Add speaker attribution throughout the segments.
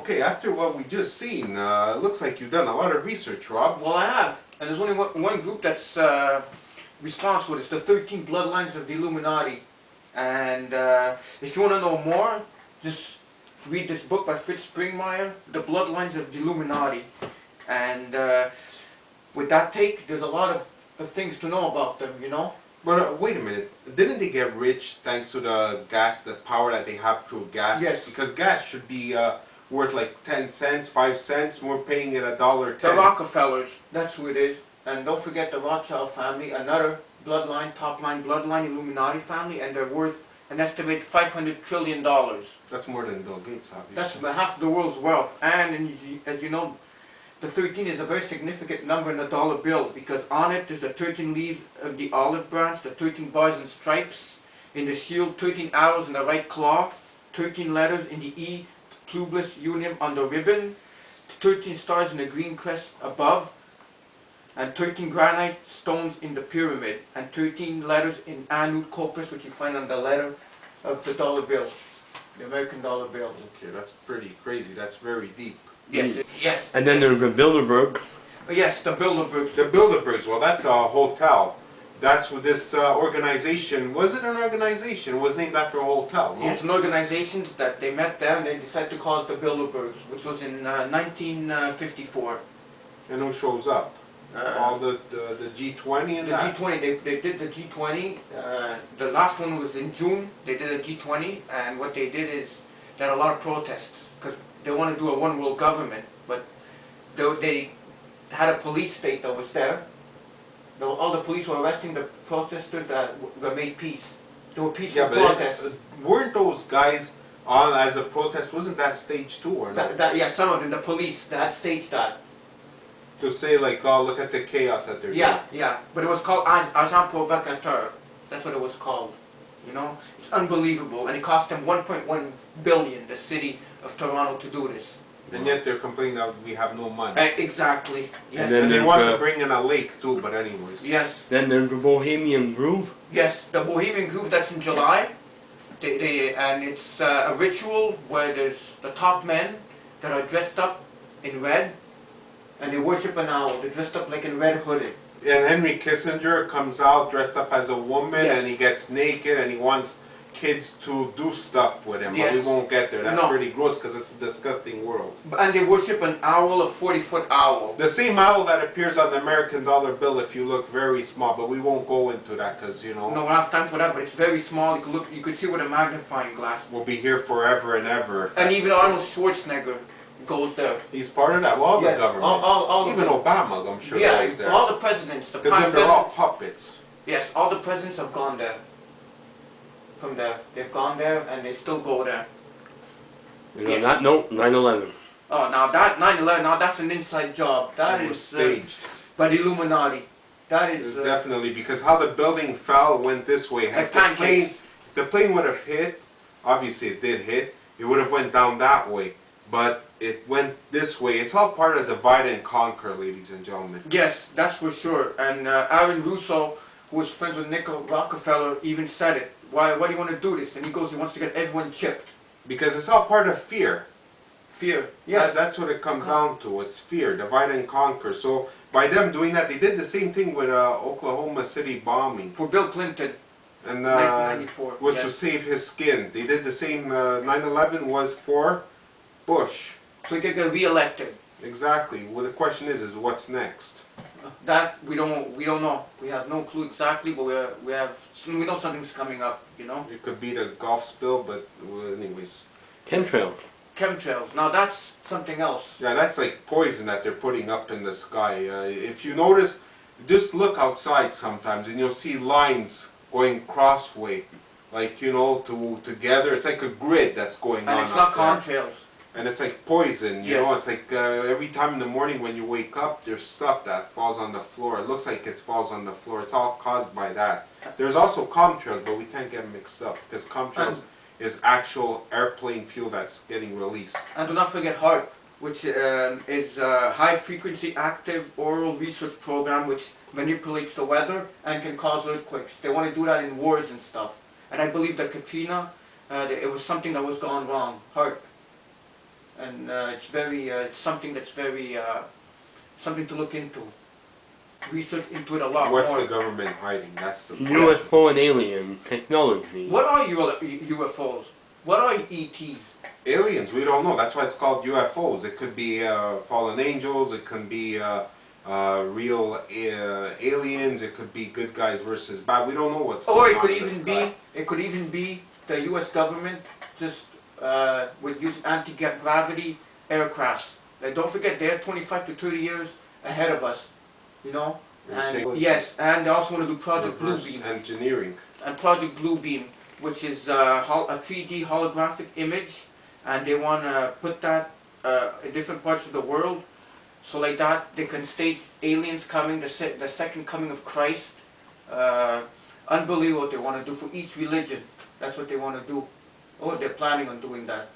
Speaker 1: Okay, after what we just seen, it looks like you've done a lot of research, Rob.
Speaker 2: Well, I have. And there's only one group that's responsible. It's the 13 bloodlines of the Illuminati. And if you want to know more, just read this book by Fritz Springmeier, The Bloodlines of the Illuminati. And with that take, there's a lot of things to know about them, you know?
Speaker 1: But wait a minute, didn't they get rich thanks to the gas, the power that they have through gas?
Speaker 2: Yes.
Speaker 1: Because gas should be worth like 10 cents, 5 cents, we're paying it $1.10.
Speaker 2: The Rockefellers, that's who it is. And don't forget the Rothschild family, another bloodline, top-line bloodline, Illuminati family, and they're worth an estimated $500 trillion.
Speaker 1: That's more than Bill Gates, obviously.
Speaker 2: That's about half the world's wealth. And as you know, the 13 is a very significant number in the dollar bills because on it there's the 13 leaves of the olive branch, the 13 bars and stripes in the shield, 13 arrows in the right claw, 13 letters in the E pluribus unum on the ribbon, 13 stars in the green crest above, and 13 granite stones in the pyramid, and 13 letters in Anut Corpus, which you find on the letter of the dollar bill, the American dollar bill.
Speaker 1: Okay, that's pretty crazy. That's very deep.
Speaker 2: Yes, yes.
Speaker 3: And then there's the Bilderberg.
Speaker 2: Yes, the Bilderbergs.
Speaker 1: The Bilderbergs, well, that's a hotel. That's what this organization, was it an organization? It was named after a hotel, no?
Speaker 2: It's an organization that they met there and they decided to call it the Bilderbergs, which was in 1954.
Speaker 1: And who shows up? All the G20 and
Speaker 2: the
Speaker 1: that?
Speaker 2: G20, they did the G20. The last one was in June. They did a G20, and what they did is they had a lot of protests because they want to do a one world government, but they had a police state that was there. All the police were arresting the protesters that were made peace. They were peaceful protests.
Speaker 1: Weren't those guys on as a protest? Wasn't that staged too, or not?
Speaker 2: Yeah, some of them, the police, they had staged that.
Speaker 1: To say like, oh, look at the chaos that they're doing.
Speaker 2: Yeah, but it was called Agent Provocateur. That's what it was called. You know, it's unbelievable, and it cost them 1.1 billion, the city of Toronto, to do this.
Speaker 1: And yet they're complaining that we have no money.
Speaker 2: Exactly. Yes.
Speaker 1: And they want to bring in a lake too, but anyways.
Speaker 2: Yes.
Speaker 3: Then there's the Bohemian Grove.
Speaker 2: Yes, the Bohemian Grove, that's in July. And it's a ritual where there's the top men that are dressed up in red, and they worship an owl. They're dressed up like in red hooded.
Speaker 1: And Henry Kissinger comes out dressed up as a woman,
Speaker 2: yes.
Speaker 1: and he gets naked, and he wants kids to do stuff with him,
Speaker 2: yes.
Speaker 1: but we won't get there. That's
Speaker 2: no.
Speaker 1: pretty gross because it's a disgusting world.
Speaker 2: And they worship an owl, a 40-foot owl.
Speaker 1: The same owl that appears on the American dollar bill if you look very small, but we won't go into that because, you know...
Speaker 2: No, we don't have time for that, but it's very small. You could see with a magnifying glass.
Speaker 1: We'll be here forever and ever.
Speaker 2: And even Arnold Schwarzenegger goes there.
Speaker 1: He's part of that. Well, all
Speaker 2: yes.
Speaker 1: the government.
Speaker 2: All
Speaker 1: even Obama, I'm sure,
Speaker 2: yeah,
Speaker 1: goes there.
Speaker 2: all the presidents.
Speaker 1: Because then they're all puppets.
Speaker 2: Yes, all the presidents have gone there. From there. They've gone there and they still go there.
Speaker 3: You know, yes. No, 9/11.
Speaker 2: Oh, now that 9/11, now that's an inside job. That is
Speaker 1: staged.
Speaker 2: By the Illuminati. That is...
Speaker 1: definitely, because how the building fell went this way.
Speaker 2: Like pancakes.
Speaker 1: The plane would have hit, obviously it did hit, it would have went down that way. But it went this way. It's all part of divide and conquer, ladies and gentlemen.
Speaker 2: Yes, that's for sure. And Aaron Russo, who was friends with Nick Rockefeller, even said it. Why do you want to do this? And he goes, he wants to get everyone chipped.
Speaker 1: Because it's all part of fear.
Speaker 2: Fear, yes.
Speaker 1: That's what it comes down to. It's fear, divide and conquer. So by them doing that, they did the same thing with Oklahoma City bombing.
Speaker 2: For Bill Clinton.
Speaker 1: And
Speaker 2: 1994.
Speaker 1: was
Speaker 2: yes.
Speaker 1: to save his skin. They did the same. 9/11 was for Bush.
Speaker 2: So he could get re-elected.
Speaker 1: Exactly. Well, the question is what's next?
Speaker 2: That we don't know. We have no clue exactly, but we know something's coming up. You know.
Speaker 1: It could be the Gulf spill, but anyways.
Speaker 3: Chemtrails.
Speaker 2: Chemtrails. Now that's something else.
Speaker 1: Yeah, that's like poison that they're putting up in the sky. If you notice, just look outside sometimes, and you'll see lines going crossway, like together. It's like a grid that's going on.
Speaker 2: And it's not contrails.
Speaker 1: And it's like poison, you
Speaker 2: yes.
Speaker 1: know, it's like every time in the morning when you wake up, there's stuff that falls on the floor. It looks like it falls on the floor. It's all caused by that. There's also chemtrails, but we can't get mixed up because chemtrails is actual airplane fuel that's getting released.
Speaker 2: And do not forget HAARP, which is a high-frequency active oral research program which manipulates the weather and can cause earthquakes. They want to do that in wars and stuff. And I believe that Katrina, it was something that was gone wrong. HAARP. and it's something that's very something to look into. Research into it a lot
Speaker 1: What's
Speaker 2: more.
Speaker 1: the government hiding? That's the question.
Speaker 3: UFO and alien technology.
Speaker 2: What are UFOs? What are ETs?
Speaker 1: Aliens, we don't know. That's why it's called UFOs. It could be fallen angels. It could be real aliens. It could be good guys versus bad. We don't know what's
Speaker 2: Or
Speaker 1: going
Speaker 2: it
Speaker 1: on
Speaker 2: could
Speaker 1: in the
Speaker 2: even
Speaker 1: sky.
Speaker 2: be, it could even be the U.S. government just would use anti-gravity aircrafts. Like, don't forget, they're 25 to 30 years ahead of us, you know?
Speaker 1: You're
Speaker 2: And
Speaker 1: saying-
Speaker 2: yes, and they also want to do Project
Speaker 1: Reverse
Speaker 2: Bluebeam.
Speaker 1: engineering.
Speaker 2: And Project Bluebeam, which is a 3D holographic image, and they want to put that in different parts of the world, so like that they can stage aliens coming, the second coming of Christ. Unbelievable what they want to do for each religion. That's what they want to do. Oh, they're planning on doing that.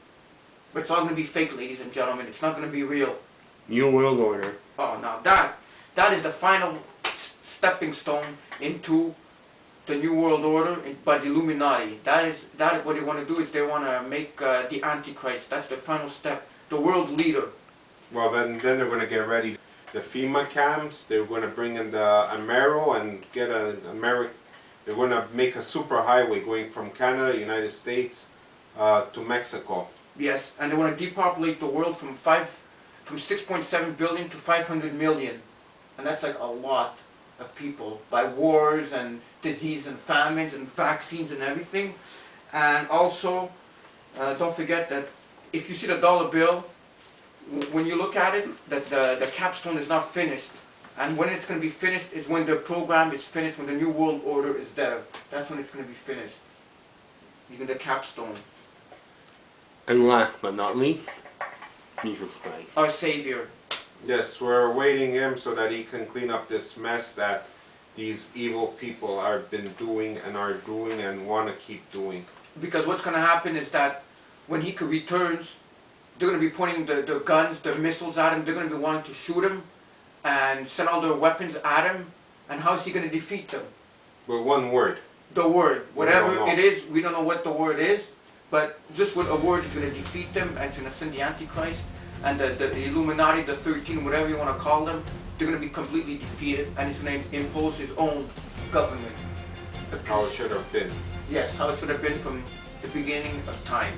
Speaker 2: But it's all going to be fake, ladies and gentlemen. It's not going to be real.
Speaker 3: New World Order.
Speaker 2: Oh, now that is the final stepping stone into the New World Order by the Illuminati. That is what they want to do, is they want to make the Antichrist. That's the final step. The world leader.
Speaker 1: Well, then they're going to get ready. The FEMA camps, they're going to bring in the Amero and get they're going to make a super highway going from Canada, United States, to Mexico.
Speaker 2: Yes, and they want to depopulate the world from 6.7 billion to 500 million. And that's like a lot of people by wars and disease and famines and vaccines and everything. And also, don't forget that if you see the dollar bill, when you look at it, that the capstone is not finished. And when it's going to be finished is when the program is finished, when the New World Order is there. That's when it's going to be finished. Even the capstone.
Speaker 3: And last but not least, Jesus Christ.
Speaker 2: Our Savior.
Speaker 1: Yes, we're awaiting him so that he can clean up this mess that these evil people have been doing and are doing and want to keep doing.
Speaker 2: Because what's going to happen is that when he returns, they're going to be pointing their guns, their missiles at him. They're going to be wanting to shoot him and send all their weapons at him. And how is he going to defeat them?
Speaker 1: With one word.
Speaker 2: The word. Whatever
Speaker 1: don't know.
Speaker 2: it is, we don't know what the word is. But just with a word is going to defeat them, and it's going to send the Antichrist. And the Illuminati, the 13, whatever you want to call them, they're going to be completely defeated. And he's going to impose his own government.
Speaker 1: How it should have been.
Speaker 2: Yes, how it should have been from the beginning of time.